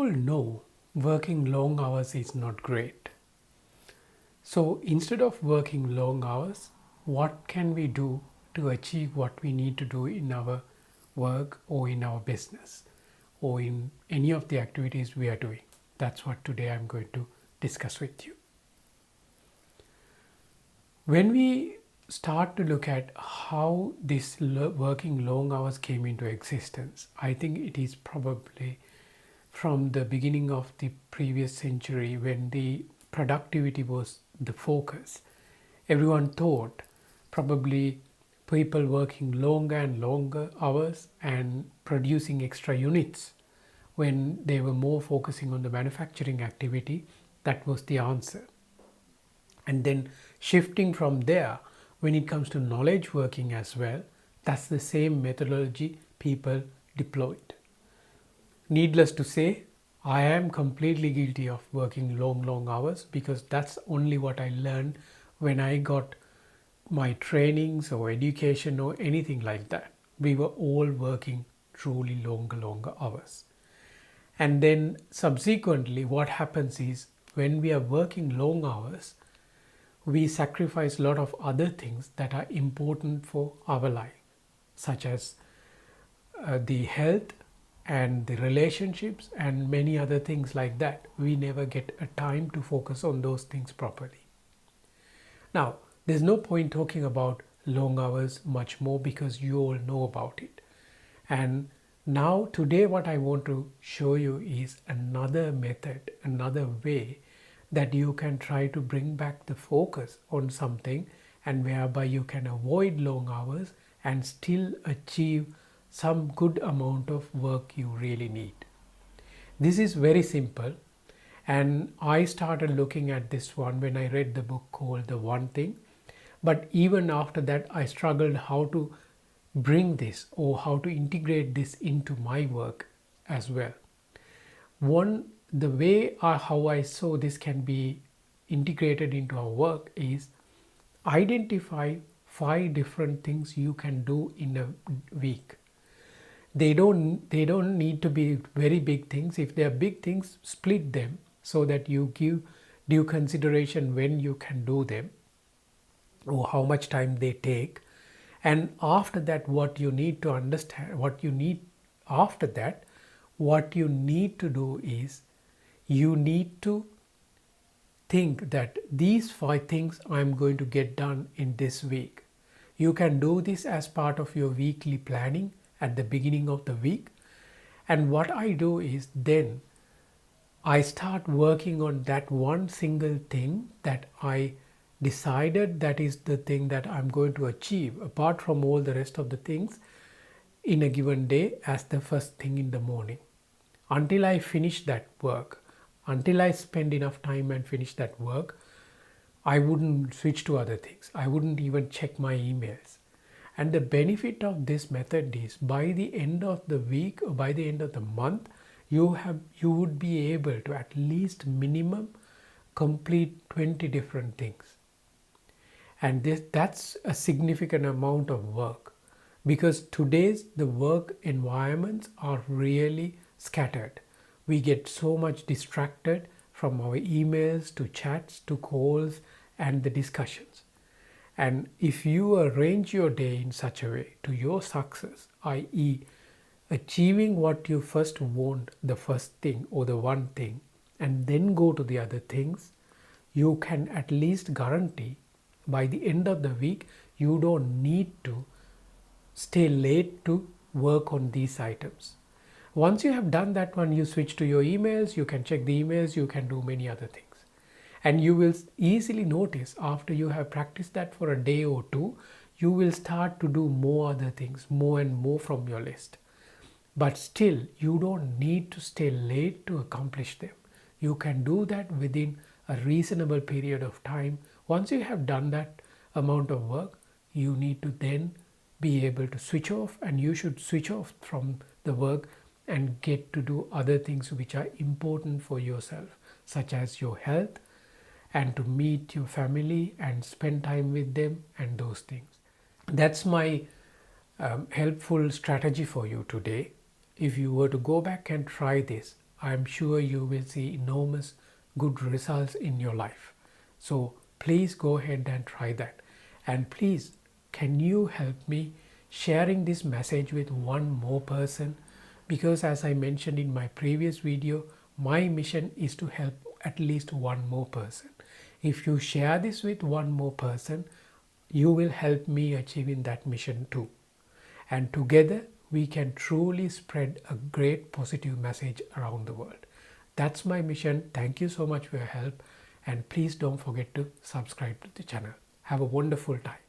all know working long hours is not great. So instead of working long hours, what can we do to achieve what we need to do in our work or in our business or in any of the activities we are doing? That's what today I'm going to discuss with you. When we start to look at how this working long hours came into existence, I think it is probably from the beginning of the previous century when the productivity was the focus. Everyone thought probably people working longer and longer hours and producing extra units when they were more focusing on the manufacturing activity, that was the answer. And then shifting from there, when it comes to knowledge working as well, that's the same methodology people deployed. Needless to say, I am completely guilty of working long hours because that's only what I learned when I got my trainings or education or anything like that. We were all working truly longer hours. And then subsequently, what happens is when we are working long hours, we sacrifice a lot of other things that are important for our life, such as the health and the relationships and many other things like that. We never get a time to focus on those things properly. Now, there's no point talking about long hours much more because you all know about it. And now today what I want to show you is another method, another way that you can try to bring back the focus on something and whereby you can avoid long hours and still achieve some good amount of work you really need. This is very simple, and I started looking at this one when I read the book called The One Thing. But even after that, I struggled how to bring this or how to integrate this into my work as well. The way how I saw this can be integrated into our work is identify 5 different things you can do in a week. They don't need to be very big things. If they are big things, split them so that you give due consideration when you can do them or how much time they take. And after that, what you need to understand, what you need to do is you need to think that these 5 things I'm going to get done in this week. You can do this as part of your weekly planning at the beginning of the week. And what I do is then I start working on that one single thing that I decided that is the thing that I'm going to achieve apart from all the rest of the things in a given day as the first thing in the morning. Until I finish that work, until I spend enough time and finish that work, I wouldn't switch to other things. I wouldn't even check my emails. And the benefit of this method is by the end of the week or by the end of the month, you would be able to at least minimum complete 20 different things. And that's a significant amount of work because today's the work environments are really scattered. We get so much distracted from our emails to chats to calls and the discussions. And if you arrange your day in such a way to your success, i.e. achieving what you first want, the first thing or the one thing, and then go to the other things, you can at least guarantee by the end of the week, you don't need to stay late to work on these items. Once you have done that one, you switch to your emails, you can check the emails, you can do many other things. And you will easily notice after you have practiced that for a day or two, you will start to do more other things, more and more from your list. But still, you don't need to stay late to accomplish them. You can do that within a reasonable period of time. Once you have done that amount of work, you need to then be able to switch off, and you should switch off from the work and get to do other things which are important for yourself, such as your health and to meet your family and spend time with them and those things. That's my helpful strategy for you today. If you were to go back and try this, I'm sure you will see enormous good results in your life. So please go ahead and try that. And please, can you help me sharing this message with one more person? Because as I mentioned in my previous video, my mission is to help at least one more person. If you share this with one more person, you will help me achieving that mission too. And together we can truly spread a great positive message around the world. That's my mission. Thank you so much for your help, and please don't forget to subscribe to the channel. Have a wonderful time.